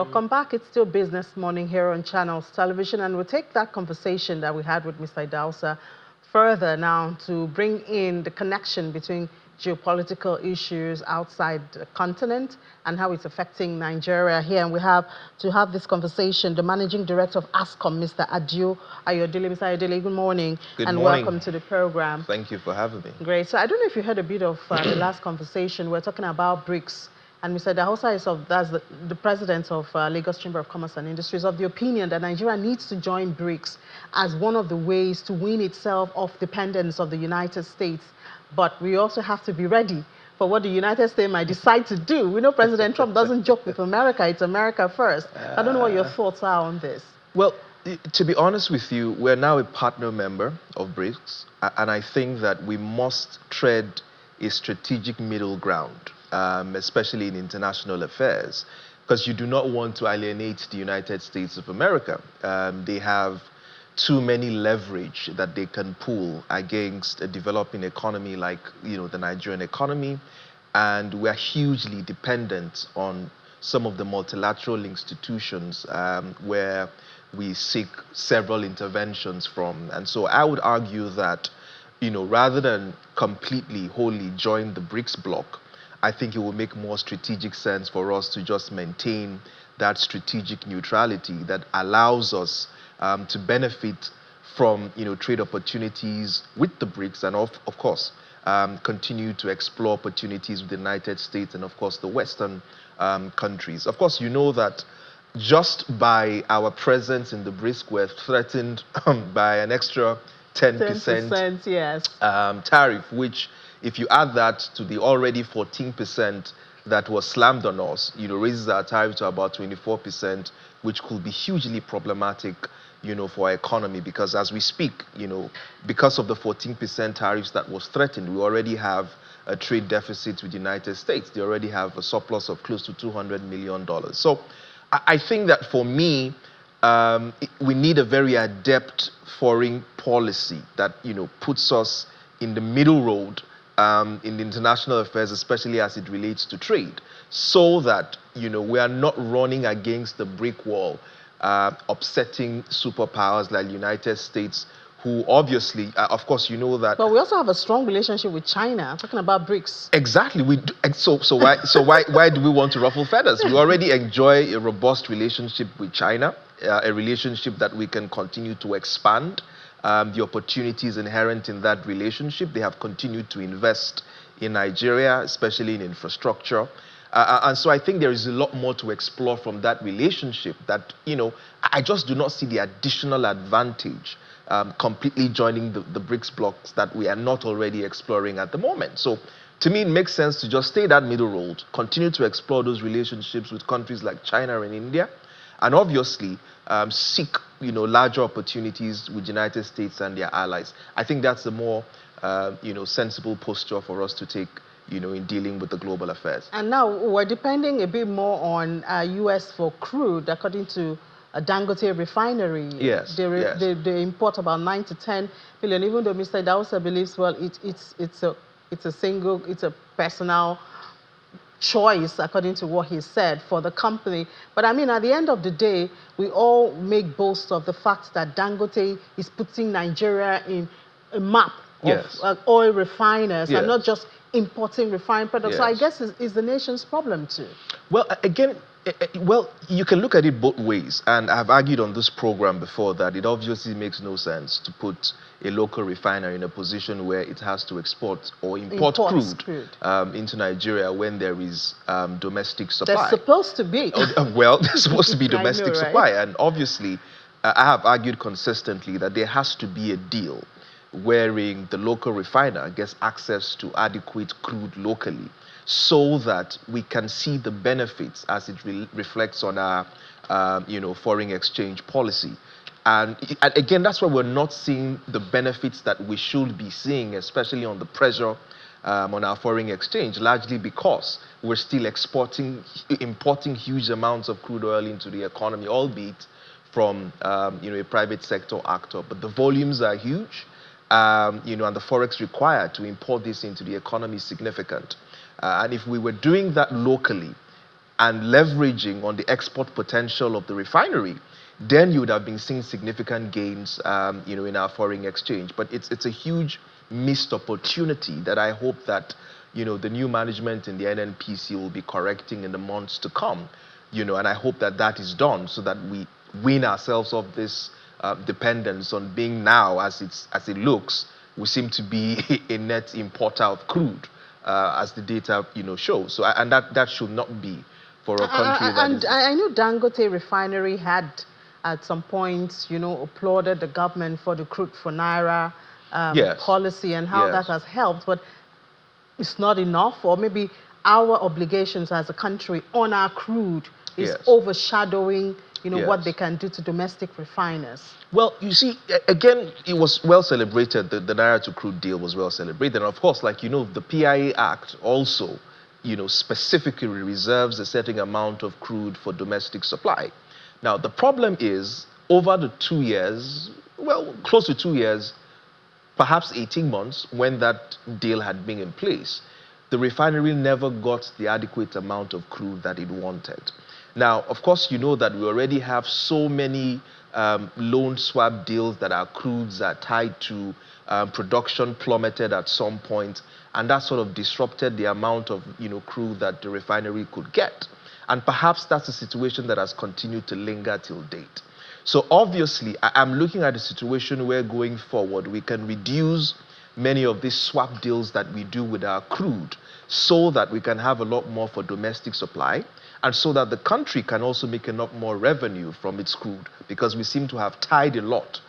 Welcome back. It's still Business Morning here on Channels Television, and we'll take that conversation that we had with Mr. Idausa further now to bring in the connection between geopolitical issues outside the continent and how it's affecting Nigeria here. And we have to have this conversation, the Managing Director of ASCOM, Mr. Adio Ayodele. Mr. Ayodele, good morning. Good and morning. Welcome to the program. Thank you for having me. Great. So I don't know if you heard a bit of the last conversation. We're talking about BRICS. And Mr. Idausa is that's the president of Lagos Chamber of Commerce and Industries, of the opinion that Nigeria needs to join BRICS as one of the ways to wean itself off dependence of the United States. But we also have to be ready for what the United States might decide to do. We know President Trump doesn't joke with America. It's America first. I don't know what your thoughts are on this. Well, to be honest with you, we're now a partner member of BRICS, and I think that we must tread a strategic middle ground, especially in international affairs, because you do not want to alienate the United States of America. They have too many leverage that they can pull against a developing economy like, the Nigerian economy, and we're hugely dependent on some of the multilateral institutions where we seek several interventions from. And so I would argue that, rather than completely, wholly join the BRICS bloc, I think it will make more strategic sense for us to just maintain that strategic neutrality that allows us to benefit from trade opportunities with the BRICS, and of course continue to explore opportunities with the United States and of course the Western countries. Of course, you know that just by our presence in the BRICS, we're threatened by an extra 10% yes. Tariff, which, if you add that to the already 14% that was slammed on us, raises our tariff to about 24%, which could be hugely problematic, for our economy, because as we speak, because of the 14% tariffs that was threatened, we already have a trade deficit with the United States. They already have a surplus of close to $200 million. So I think that for me, we need a very adept foreign policy that, puts us in the middle road in international affairs, especially as it relates to trade, so that, we are not running against the brick wall, upsetting superpowers like the United States, who obviously, of course, you know that. But we also have a strong relationship with China. Talking about BRICS. Exactly. We do. So why do we want to ruffle feathers? We already enjoy a robust relationship with China, a relationship that we can continue to expand. The opportunities inherent in that relationship. They have continued to invest in Nigeria, especially in infrastructure. And so I think there is a lot more to explore from that relationship that, I just do not see the additional advantage completely joining the BRICS blocks that we are not already exploring at the moment. So to me, it makes sense to just stay that middle road, continue to explore those relationships with countries like China and India, and obviously seek, larger opportunities with the United States and their allies. I think that's a more, sensible posture for us to take, in dealing with the global affairs. And now we're depending a bit more on U.S. for crude, according to a Dangote refinery. Yes, they import about 9 to 10 million, even though Mr. Idausa believes, well, it's a personal choice, according to what he said, for the company. But I mean, at the end of the day, we all make boast of the fact that Dangote is putting Nigeria in a map of oil refiners and not just importing refined products. So I guess it's the nation's problem too. Well, again, you can look at it both ways, and I've argued on this program before that it obviously makes no sense to put a local refiner in a position where it has to export or import crude into Nigeria when there is domestic supply. There's supposed to be. Well, there's supposed to be domestic know, right? supply, and obviously I have argued consistently that there has to be a deal wherein the local refiner gets access to adequate crude locally, so that we can see the benefits as it reflects on our, foreign exchange policy. And again, that's why we're not seeing the benefits that we should be seeing, especially on the pressure on our foreign exchange, largely because we're still importing huge amounts of crude oil into the economy, albeit from, a private sector actor. But the volumes are huge, and the forex required to import this into the economy is significant. And if we were doing that locally, and leveraging on the export potential of the refinery, then you would have been seeing significant gains, in our foreign exchange. But it's a huge missed opportunity that I hope that, the new management in the NNPC will be correcting in the months to come, and I hope that that is done so that we wean ourselves of this dependence on being now, as it looks, we seem to be a net importer of crude, as the data, shows. So, and that should not be for a country that and is. I know Dangote refinery had at some point, applauded the government for the crude for Naira Yes. policy and how that Yes. has helped, but it's not enough, or maybe our obligations as a country on our crude is Yes. overshadowing, what Yes. they can do to domestic refiners. Well, you see, again, it was well celebrated. The Naira to crude deal was well celebrated. And of course, like, the PIA Act also, specifically reserves a certain amount of crude for domestic supply. Now, the problem is, over the 2 years, well, close to 2 years, perhaps 18 months, when that deal had been in place, the refinery never got the adequate amount of crude that it wanted. Now, of course, you know that we already have so many loan swap deals that our crudes are tied to production plummeted at some point, and that sort of disrupted the amount of crude that the refinery could get. And perhaps that's a situation that has continued to linger till date. So obviously, I'm looking at a situation where going forward, we can reduce many of these swap deals that we do with our crude so that we can have a lot more for domestic supply, and so that the country can also make a lot more revenue from its crude, because we seem to have tied a lot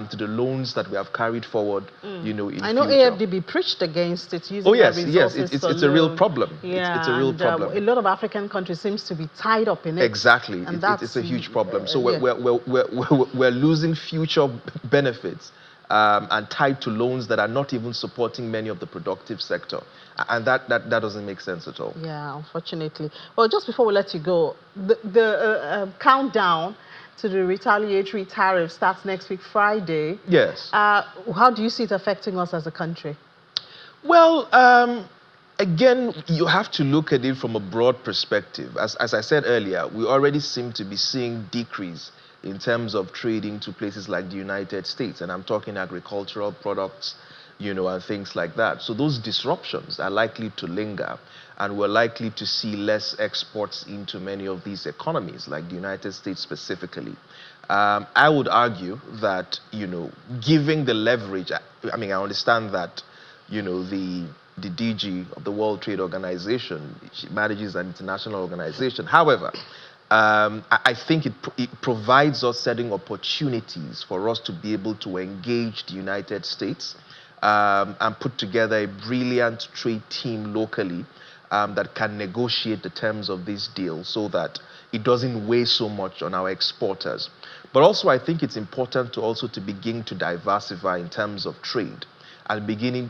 to the loans that we have carried forward, in I know future. AFDB preached against it using Oh yes, their yes, resources it's for a real loan. problem. Yeah, It's a real and, problem. a lot of African countries seems to be tied up in it. Exactly, And it's a huge problem. So yeah. we're losing future benefits and tied to loans that are not even supporting many of the productive sector, and that doesn't make sense at all. Yeah, unfortunately. Well, just before we let you go, the countdown to the retaliatory tariff starts next week, Friday. Yes. How do you see it affecting us as a country? Well, again, you have to look at it from a broad perspective. As I said earlier, we already seem to be seeing decrease in terms of trading to places like the United States, and I'm talking agricultural products, and things like that. So those disruptions are likely to linger, and we're likely to see less exports into many of these economies, like the United States specifically. I would argue that, giving the leverage, I mean, I understand that, the DG of the World Trade Organization, she manages an international organization. However, I think it provides us certain opportunities for us to be able to engage the United States and put together a brilliant trade team locally that can negotiate the terms of this deal so that it doesn't weigh so much on our exporters. But also, I think it's important to begin to diversify in terms of trade and begin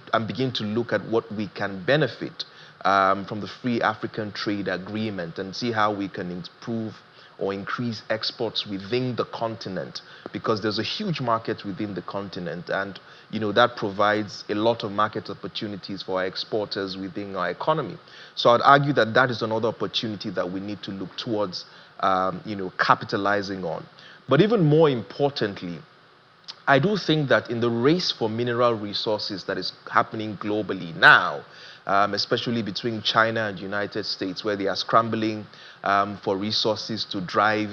to look at what we can benefit from the Free African Trade Agreement and see how we can improve or increase exports within the continent, because there's a huge market within the continent, and that provides a lot of market opportunities for our exporters within our economy. So I'd argue that that is another opportunity that we need to look towards capitalizing on. But even more importantly, I do think that in the race for mineral resources that is happening globally now, especially between China and the United States, where they are scrambling for resources to drive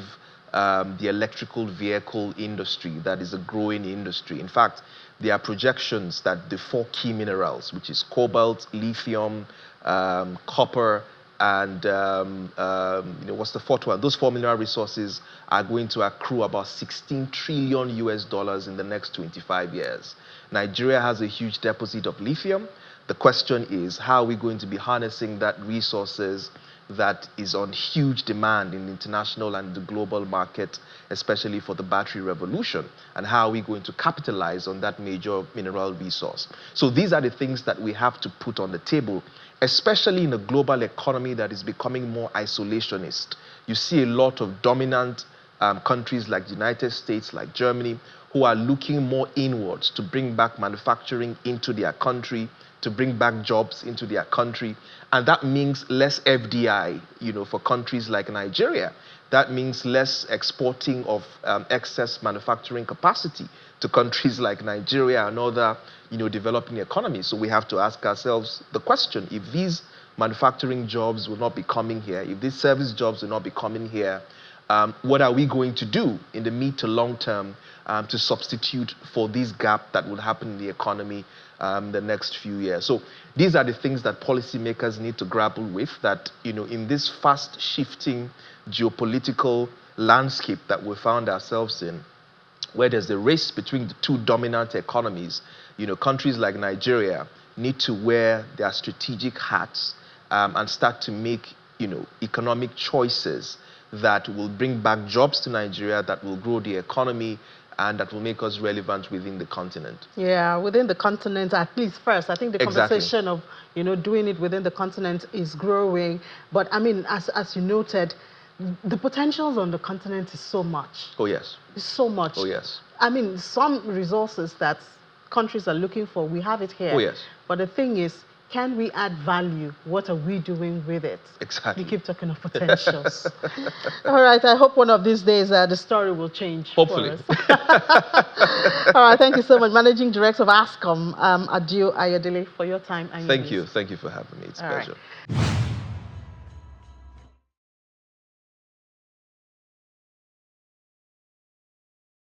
the electrical vehicle industry that is a growing industry. In fact, there are projections that the four key minerals, which is cobalt, lithium, copper, and what's the fourth one? Those four mineral resources are going to accrue about 16 trillion US dollars in the next 25 years. Nigeria has a huge deposit of lithium. The question is, how are we going to be harnessing that resources that is on huge demand in the international and the global market, especially for the battery revolution? And how are we going to capitalize on that major mineral resource? So these are the things that we have to put on the table, especially in a global economy that is becoming more isolationist. You see a lot of dominant countries like the United States, like Germany, who are looking more inwards to bring back manufacturing into their country, to bring back jobs into their country. And that means less FDI, for countries like Nigeria. That means less exporting of excess manufacturing capacity to countries like Nigeria and other, developing economies. So we have to ask ourselves the question, if these manufacturing jobs will not be coming here, if these service jobs will not be coming here, what are we going to do in the mid to long term to substitute for this gap that will happen in the economy the next few years? So these are the things that policymakers need to grapple with, that, in this fast shifting geopolitical landscape that we found ourselves in, where there's a race between the two dominant economies, countries like Nigeria need to wear their strategic hats and start to make, economic choices that will bring back jobs to Nigeria, that will grow the economy, and that will make us relevant within the continent. Yeah, within the continent, at least first. I think the conversation of, doing it within the continent is growing. But I mean, as you noted, the potentials on the continent is so much. Oh, yes. It's so much. Oh, yes. I mean, some resources that countries are looking for, we have it here. Oh, yes. But the thing is, can we add value? What are we doing with it? Exactly. We keep talking of potentials. All right, I hope one of these days the story will change. Hopefully. For us. All right, thank you so much. Managing Director of ASCOM, Adio Ayodele, for your time. And Thank you. Thank you for having me. It's a pleasure. Right.